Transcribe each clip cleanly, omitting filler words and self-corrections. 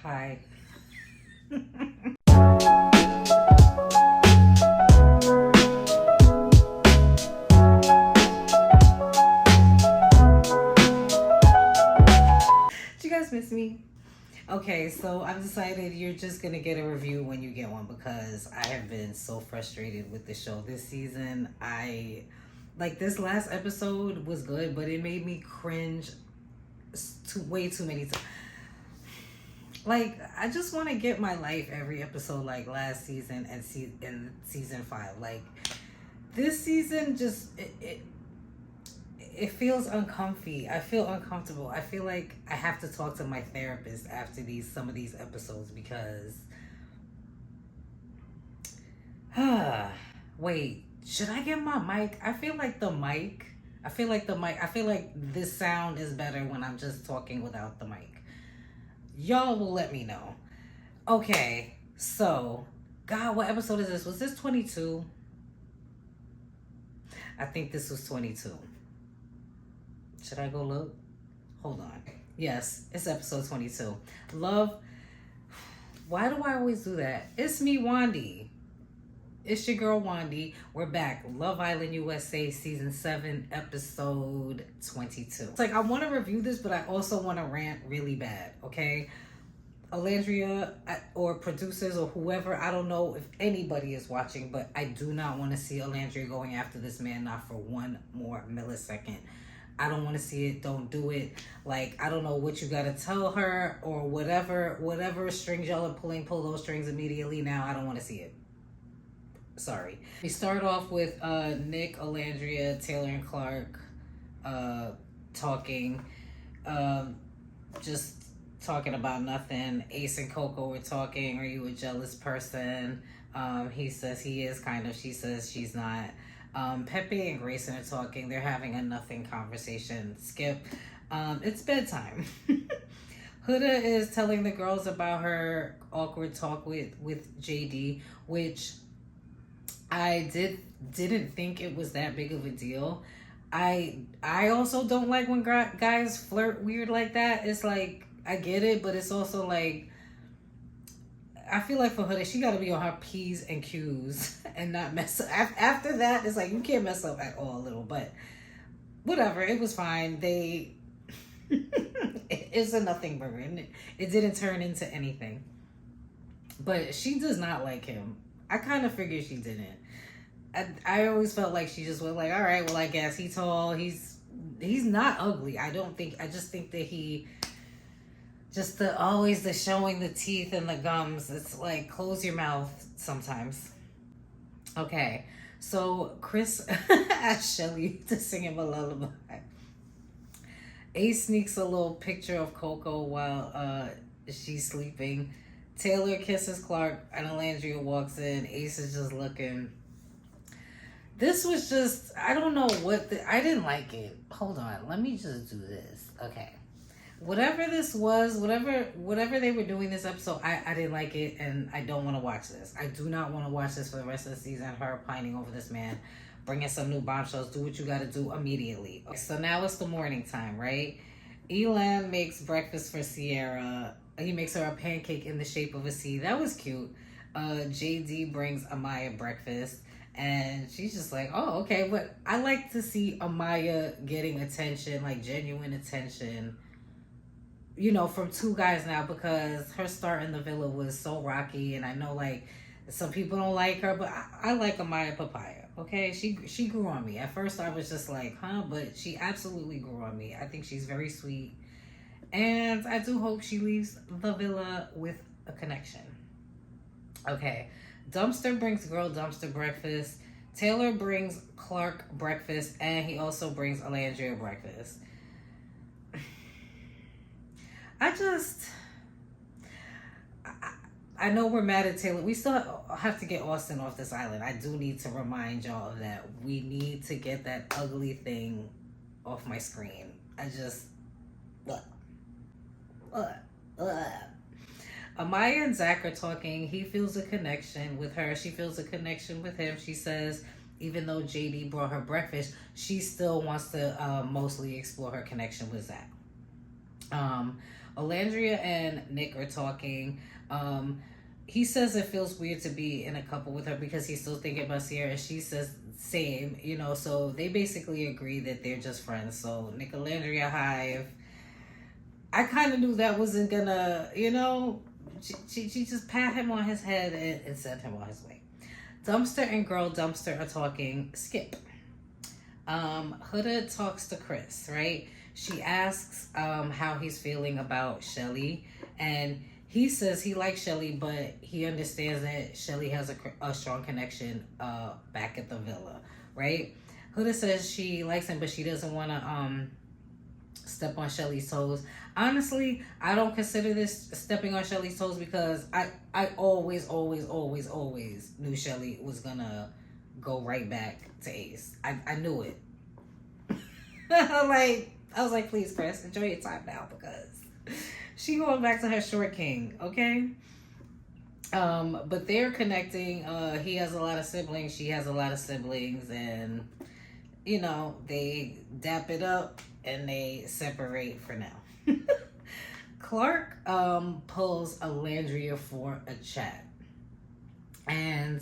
Hi. Did you guys miss me? Okay, so I've decided you're just gonna get a review when you get one because I have been so frustrated with the show this season. I like this last episode was good, but it made me cringe way too many times. Like I just want to get my life every episode like last season and in season 5. Like this season just it feels uncomfy. I feel uncomfortable. I feel like I have to talk to my therapist after some of these episodes because wait, should I get my mic? I feel like this sound is better when I'm just talking without the mic. Y'all will let me know. Okay, so God, what episode is this? Was this 22? I think this was 22. Should I go look? Hold on. Yes, it's episode 22. Love. Why do I always do that? It's me, Wandy. It's your girl, Wandy. We're back. Love Island USA, season 7, episode 22. It's like, I want to review this, but I also want to rant really bad, okay? Olandria or producers or whoever, I don't know if anybody is watching, but I do not want to see Olandria going after this man, not for one more millisecond. I don't want to see it. Don't do it. Like, I don't know what you got to tell her or whatever strings y'all are pulling, pull those strings immediately now. I don't want to see it. Sorry. We start off with Nick, Olandria, Taylor, and Clark talking. Just talking about nothing. Ace and Coco were talking. Are you a jealous person? He says he is kind of. She says she's not. Pepe and Grayson are talking. They're having a nothing conversation. Skip. It's bedtime. Huda is telling the girls about her awkward talk with JD, which I didn't think it was that big of a deal. I also don't like when guys flirt weird like that. It's like, I get it, but it's also like, I feel like for Huda, she got to be on her P's and Q's and not mess up. After that, it's like, you can't mess up at all a little, but whatever. It was fine. It's a nothing burger. And it didn't turn into anything. But she does not like him. I kind of figured she didn't. I always felt like she just was like, all right, well, I guess he's tall. He's not ugly. I just think that always the showing the teeth and the gums. It's like, close your mouth sometimes. Okay, so Chris asked Shelly to sing him a lullaby. Ace sneaks a little picture of Coco while she's sleeping. Taylor kisses Clark and Olandria walks in. Ace is just looking. This was just, I don't know I didn't like it. Hold on, let me just do this. Okay. Whatever this was, whatever they were doing this episode, I didn't like it, and I don't want to watch this. I do not want to watch this for the rest of the season. Her pining over this man, bringing some new bombshells. Do what you got to do immediately. Okay, so now it's the morning time, right? Elan makes breakfast for Sierra. He makes her a pancake in the shape of a C. That was cute. JD brings Amaya breakfast. And she's just like, oh, okay. But I like to see Amaya getting attention, like genuine attention, from two guys now, because her start in the villa was so rocky. And I know, like, some people don't like her, but I like Amaya Papaya, okay? She grew on me. At first, I was just like, huh? But she absolutely grew on me. I think she's very sweet. And I do hope she leaves the villa with a connection. Okay. Dumpster brings Dumpster breakfast. Taylor brings Clark breakfast. And he also brings Olandria breakfast. I know we're mad at Taylor. We still have to get Austin off this island. I do need to remind y'all of that. We need to get that ugly thing off my screen. Amaya and Zach are talking. He feels a connection with her. She feels a connection with him. She says, even though JD brought her breakfast, she still wants to mostly explore her connection with Zach. Olandria and Nick are talking. He says it feels weird to be in a couple with her because he's still thinking about Sierra. And she says same, you know. So they basically agree that they're just friends. So Nick Olandria hive. I kind of knew that wasn't gonna, you know. She just pat him on his head and sent him on his way. Dumpster and Girl Dumpster are talking. Skip. Huda talks to Chris, right? She asks how he's feeling about Shelly, and he says he likes Shelly, but he understands that Shelly has a strong connection back at the villa, right? Huda says she likes him, but she doesn't want to step on Shelly's toes. Honestly, I don't consider this stepping on Shelly's toes because I always knew Shelly was gonna go right back to Ace. I knew it. Like, I was like, please, Chris, enjoy your time now because she going back to her short king, okay? But they're connecting. He has a lot of siblings. She has a lot of siblings, and you know they dap it up and they separate for now. Clark pulls Olandria for a chat, and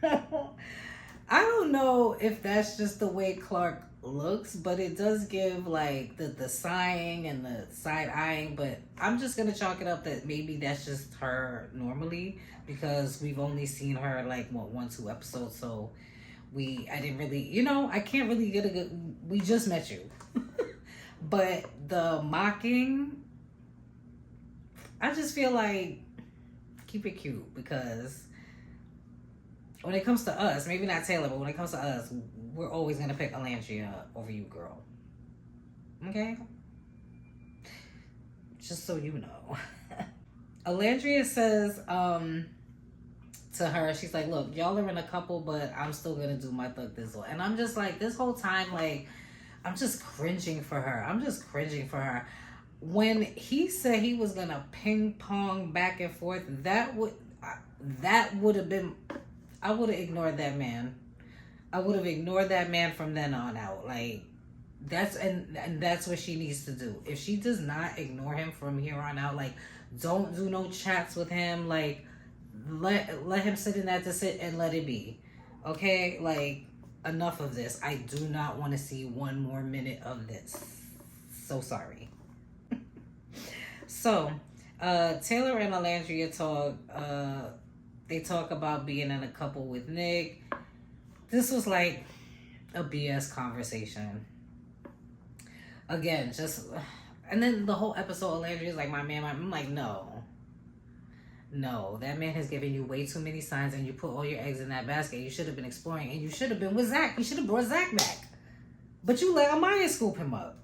I don't know if that's just the way Clark looks, but it does give like the sighing and the side eyeing, but I'm just gonna chalk it up that maybe that's just her normally because we've only seen her like what 1-2 episodes, so I didn't really, you know, I can't really get a good, we just met you. But the mocking, I just feel like keep it cute because when it comes to us, maybe not Taylor, but when it comes to us, we're always going to pick Olandria over you, girl. Okay? Just so you know. Olandria says to her, she's like, look, y'all are in a couple, but I'm still going to do my thug thizzle. And I'm just like, this whole time, like, I'm just cringing for her. When he said he was going to ping pong back and forth, that would have been, I would have ignored that man. I would have ignored that man from then on out. Like, that's what she needs to do. If she does not ignore him from here on out, like, don't do no chats with him. Like, let him sit in that to sit and let it be. Okay? Like, enough of this. I do not want to see one more minute of this. So sorry. So, Taylor and Olandria talk. They talk about being in a couple with Nick. This was like a BS conversation. Again, just... And then the whole episode, Olandria is like, my man, I'm like, no. No, that man has given you way too many signs and you put all your eggs in that basket. You should have been exploring and you should have been with Zach. You should have brought Zach back. But you let Amaya scoop him up.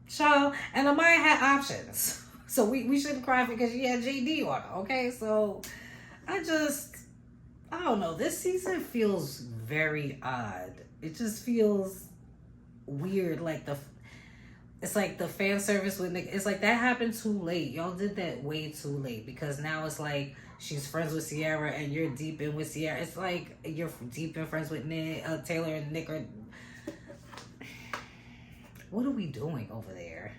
Child, and Amaya had options. So we shouldn't cry because she had JD on her, okay? So I don't know. This season feels very odd. It just feels weird. Like it's like the fan service with Nick. It's like that happened too late. Y'all did that way too late because now it's like she's friends with Sierra and you're deep in with Sierra. It's like you're deep in friends with Nick, Taylor and Nick are... What are we doing over there?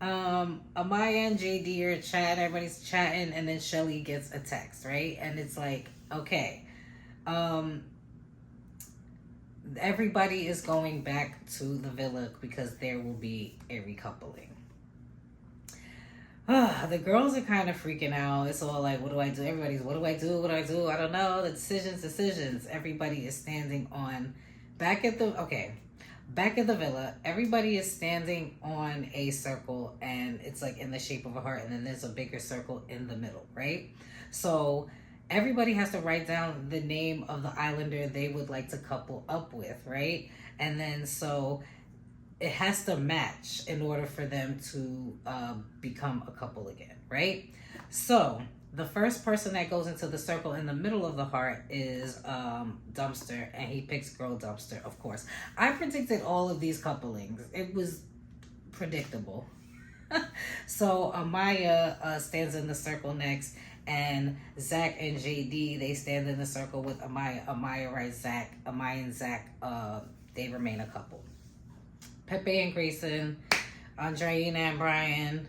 Amaya and JD are chatting, everybody's chatting, and then Shelly gets a text, right? And it's like, okay, everybody is going back to the villa because there will be a recoupling. The girls are kind of freaking out. It's all like, what do I do? Everybody's, what do I do? What do I do? I don't know. The decisions. Everybody is standing on, back at the villa, everybody is standing on a circle and it's like in the shape of a heart and then there's a bigger circle in the middle, right? So everybody has to write down the name of the islander they would like to couple up with, right? And then so it has to match in order for them to become a couple again, right? So the first person that goes into the circle in the middle of the heart is Dumpster, and he picks Girl Dumpster, of course. I predicted all of these couplings. It was predictable. So Amaya stands in the circle next, and Zach and JD, they stand in the circle with Amaya. Amaya writes Zach. Amaya and Zach, they remain a couple. Pepe and Grayson, Andreina and Brian,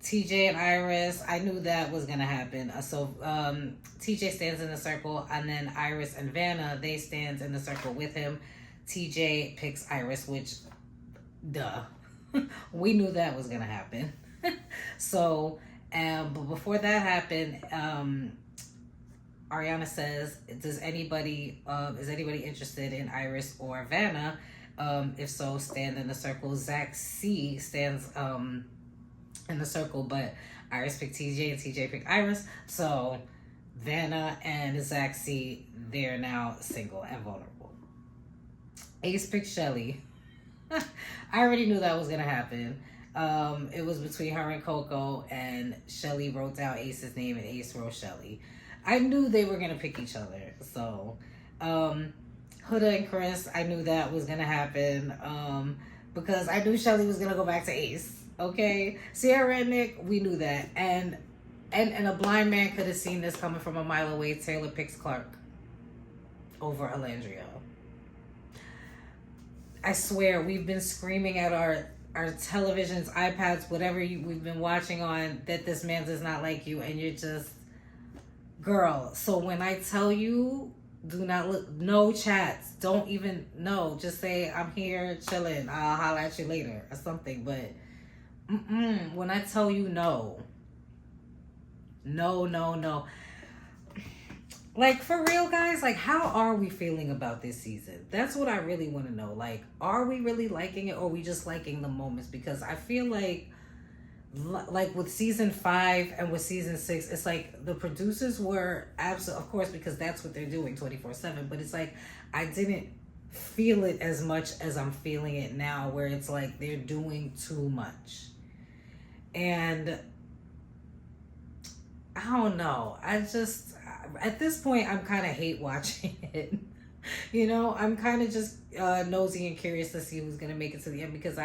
TJ and Iris. I knew that was gonna happen. So TJ stands in the circle, and then Iris and Vanna, they stands in the circle with him. TJ picks Iris, which, duh, we knew that was gonna happen. So, but before that happened, Ariana says, "Is anybody interested in Iris or Vanna? If so, stand in the circle." Zach C stands in the circle, but Iris picked TJ and TJ picked Iris. So Vanna and Zach C, they're now single and vulnerable. Ace picked Shelly. I already knew that was gonna happen. It was between her and Coco, and Shelly wrote down Ace's name and Ace wrote Shelly. I knew they were gonna pick each other. So Huda and Chris, I knew that was gonna happen. Because I knew Shelly was gonna go back to Ace. Okay, Sierra and Nick, we knew that, and a blind man could have seen this coming from a mile away. Taylor picks Clark over Olandria. I swear, we've been screaming at our televisions, iPads, whatever we've been watching on, that this man does not like you, and you're just, girl. So when I tell you, do not look, no chats, don't even, no, just say, I'm here chilling, I'll holler at you later or something. But when I tell you no, like, for real, guys, like, how are we feeling about this season? That's what I really want to know. Like, are we really liking it, or are we just liking the moments? Because I feel like with season 5 and with season 6, it's like the producers were of course, because that's what they're doing 24/7, but it's like I didn't feel it as much as I'm feeling it now, where it's like they're doing too much. And I don't know, I just, at this point, I'm kind of hate watching it. You know, I'm kind of just nosy and curious to see who's gonna make it to the end, because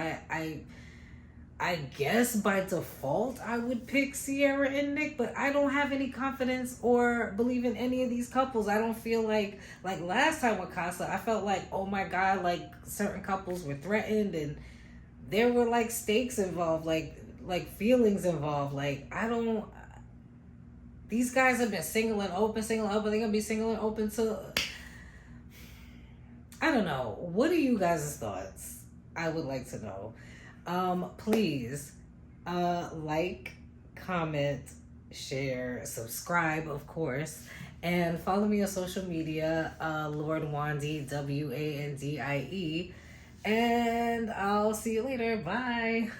I guess by default I would pick Sierra and Nick, but I don't have any confidence or believe in any of these couples. I don't feel like last time with Casa, I felt like, oh my God, like certain couples were threatened and there were like stakes involved, like feelings involved. Like, I don't, these guys have been single and open. They're gonna be single and open to, I don't know. What are you guys' thoughts? I would like to know. Please, like, comment, share, subscribe, of course, and follow me on social media, Lord Wandie, WANDIE, and I'll see you later. Bye.